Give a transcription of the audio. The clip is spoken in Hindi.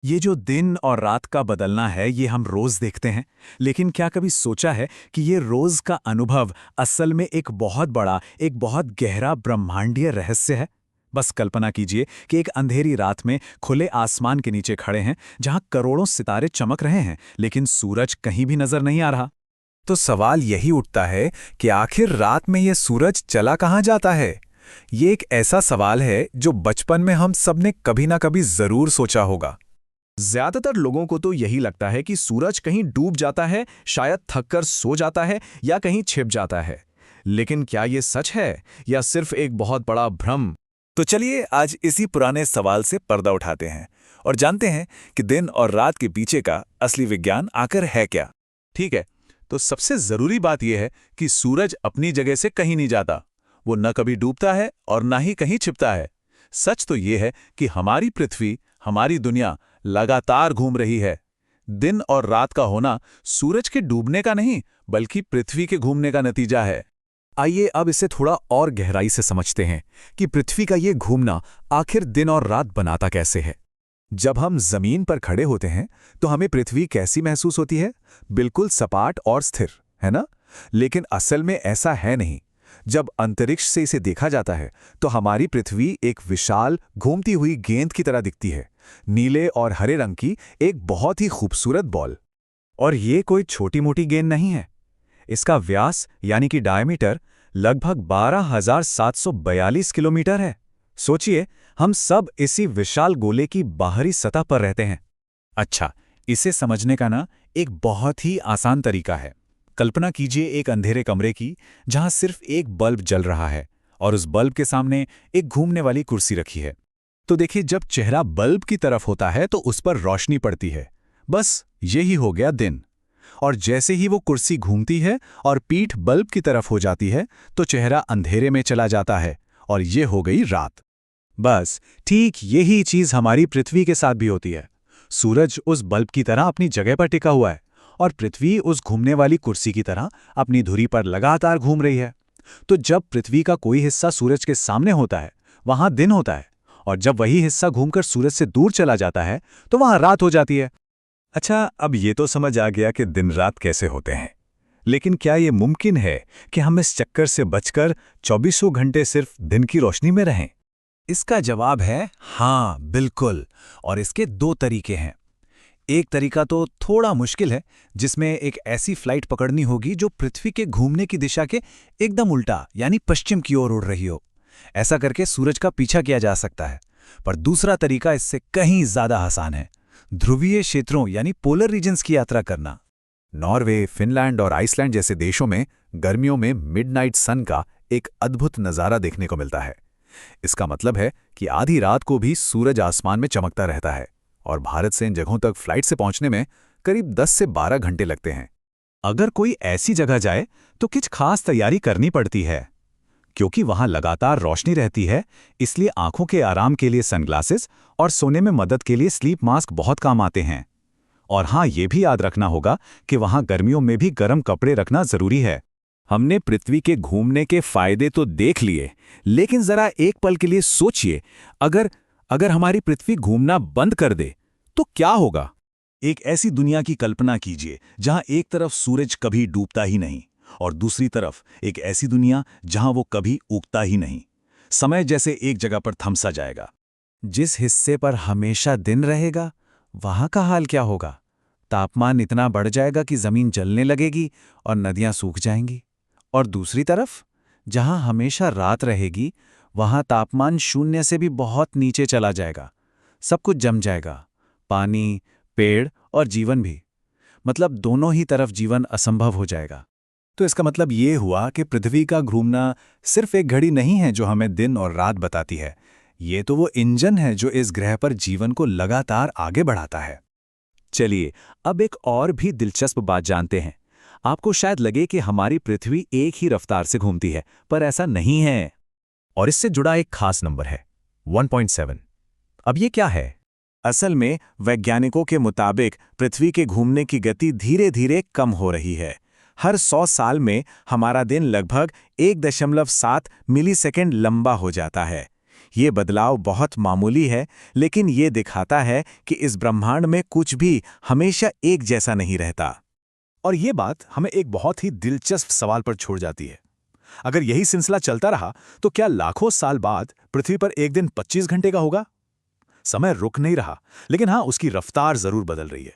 ये जो दिन और रात का बदलना है ये हम रोज देखते हैं, लेकिन क्या कभी सोचा है कि ये रोज का अनुभव असल में एक बहुत बड़ा, एक बहुत गहरा ब्रह्मांडीय रहस्य है। बस कल्पना कीजिए कि एक अंधेरी रात में खुले आसमान के नीचे खड़े हैं, जहां करोड़ों सितारे चमक रहे हैं, लेकिन सूरज कहीं भी नजर नहीं आ रहा। तो सवाल यही उठता है कि आखिर रात में ये सूरज चला कहाँ जाता है। ये एक ऐसा सवाल है जो बचपन में हम सबने कभी ना कभी जरूर सोचा होगा। ज्यादातर लोगों को तो यही लगता है कि सूरज कहीं डूब जाता है, शायद थककर सो जाता है या कहीं छिप जाता है। लेकिन क्या ये सच है या सिर्फ एक बहुत बड़ा भ्रम? तो चलिए आज इसी पुराने सवाल से पर्दा उठाते हैं और जानते हैं कि दिन और रात के पीछे का असली विज्ञान आखिर है क्या। ठीक है, तो सबसे जरूरी बात यह है कि सूरज अपनी जगह से कहीं नहीं जाता। वो न कभी डूबता है और न ही कहीं छिपता है। सच तो ये है कि हमारी पृथ्वी, हमारी दुनिया लगातार घूम रही है। दिन और रात का होना सूरज के डूबने का नहीं, बल्कि पृथ्वी के घूमने का नतीजा है। आइए अब इसे थोड़ा और गहराई से समझते हैं कि पृथ्वी का ये घूमना आखिर दिन और रात बनाता कैसे है। जब हम जमीन पर खड़े होते हैं तो हमें पृथ्वी कैसी महसूस होती है? बिल्कुल सपाट और स्थिर, है ना? लेकिन असल में ऐसा है नहीं। जब अंतरिक्ष से इसे देखा जाता है तो हमारी पृथ्वी एक विशाल घूमती हुई गेंद की तरह दिखती है, नीले और हरे रंग की एक बहुत ही खूबसूरत बॉल। और ये कोई छोटी मोटी गेंद नहीं है। इसका व्यास यानी कि डायमीटर लगभग 12,742 किलोमीटर है। सोचिए, हम सब इसी विशाल गोले की बाहरी सतह पर रहते हैं। अच्छा, इसे समझने का ना एक बहुत ही आसान तरीका है। कल्पना कीजिए एक अंधेरे कमरे की, जहां सिर्फ एक बल्ब जल रहा है और उस बल्ब के सामने एक घूमने वाली कुर्सी रखी है। तो देखिए, जब चेहरा बल्ब की तरफ होता है तो उस पर रोशनी पड़ती है। बस यही हो गया दिन। और जैसे ही वो कुर्सी घूमती है और पीठ बल्ब की तरफ हो जाती है तो चेहरा अंधेरे में चला जाता है और ये हो गई रात। बस ठीक यही चीज हमारी पृथ्वी के साथ भी होती है। सूरज उस बल्ब की तरह अपनी जगह पर टिका हुआ है और पृथ्वी उस घूमने वाली कुर्सी की तरह अपनी धुरी पर लगातार घूम रही है। तो जब पृथ्वी का कोई हिस्सा सूरज के सामने होता है, वहां दिन होता है, और जब वही हिस्सा घूमकर सूरज से दूर चला जाता है तो वहां रात हो जाती है। अच्छा, अब ये तो समझ आ गया कि दिन रात कैसे होते हैं, लेकिन क्या ये मुमकिन है कि हम इस चक्कर से बचकर 24 घंटे सिर्फ दिन की रोशनी में रहें? इसका जवाब है हाँ, बिल्कुल। और इसके दो तरीके हैं। एक तरीका तो थोड़ा मुश्किल है, जिसमें एक ऐसी फ्लाइट पकड़नी होगी जो पृथ्वी के घूमने की दिशा के एकदम उल्टा यानी पश्चिम की ओर उड़ रही हो। ऐसा करके सूरज का पीछा किया जा सकता है। पर दूसरा तरीका इससे कहीं ज्यादा आसान है, ध्रुवीय क्षेत्रों यानी पोलर रीजन्स की यात्रा करना। नॉर्वे, फिनलैंड और आइसलैंड जैसे देशों में गर्मियों में मिडनाइट सन का एक अद्भुत नज़ारा देखने को मिलता है। इसका मतलब है कि आधी रात को भी सूरज आसमान में चमकता रहता है और भारत से इन जगहों तक फ्लाइट से पहुंचने में करीब 10 से 12 घंटे लगते हैं। अगर कोई ऐसी जगह जाए तो कुछ खास तैयारी करनी पड़ती है, क्योंकि वहां लगातार रोशनी रहती है। इसलिए आंखों के आराम के लिए सनग्लासेस और सोने में मदद के लिए स्लीप मास्क बहुत काम आते हैं। और हाँ, ये भी याद रखना होगा कि वहां गर्मियों में भी गर्म कपड़े रखना जरूरी है। हमने पृथ्वी के घूमने के फायदे तो देख लिए, लेकिन जरा एक पल के लिए सोचिए, अगर हमारी पृथ्वी घूमना बंद कर दे तो क्या होगा? एक ऐसी दुनिया की कल्पना कीजिए जहां एक तरफ सूरज कभी डूबता ही नहीं और दूसरी तरफ एक ऐसी दुनिया जहां वो कभी उगता ही नहीं। समय जैसे एक जगह पर थम सा जाएगा। जिस हिस्से पर हमेशा दिन रहेगा, वहां का हाल क्या होगा? तापमान इतना बढ़ जाएगा कि जमीन जलने लगेगी और नदियां सूख जाएंगी। और दूसरी तरफ, जहां हमेशा रात रहेगी, वहां तापमान शून्य से भी बहुत नीचे चला जाएगा। सब कुछ जम जाएगा, पानी, पेड़ और जीवन भी। मतलब दोनों ही तरफ जीवन असंभव हो जाएगा। तो इसका मतलब ये हुआ कि पृथ्वी का घूमना सिर्फ एक घड़ी नहीं है जो हमें दिन और रात बताती है। ये तो वो इंजन है जो इस ग्रह पर जीवन को लगातार आगे बढ़ाता है। चलिए अब एक और भी दिलचस्प बात जानते हैं। आपको शायद लगे कि हमारी पृथ्वी एक ही रफ्तार से घूमती है, पर ऐसा नहीं है। और इससे जुड़ा एक खास नंबर है 1.7। अब ये क्या है? असल में वैज्ञानिकों के मुताबिक पृथ्वी के घूमने की गति धीरे धीरे कम हो रही है। हर 100 साल में हमारा दिन लगभग 1.7 मिलीसेकंड लंबा हो जाता है। ये बदलाव बहुत मामूली है, लेकिन ये दिखाता है कि इस ब्रह्मांड में कुछ भी हमेशा एक जैसा नहीं रहता। और ये बात हमें एक बहुत ही दिलचस्प सवाल पर छोड़ जाती है। अगर यही सिलसिला चलता रहा तो क्या लाखों साल बाद पृथ्वी पर एक दिन 25 घंटे का होगा? समय रुक नहीं रहा, लेकिन हाँ, उसकी रफ्तार जरूर बदल रही है।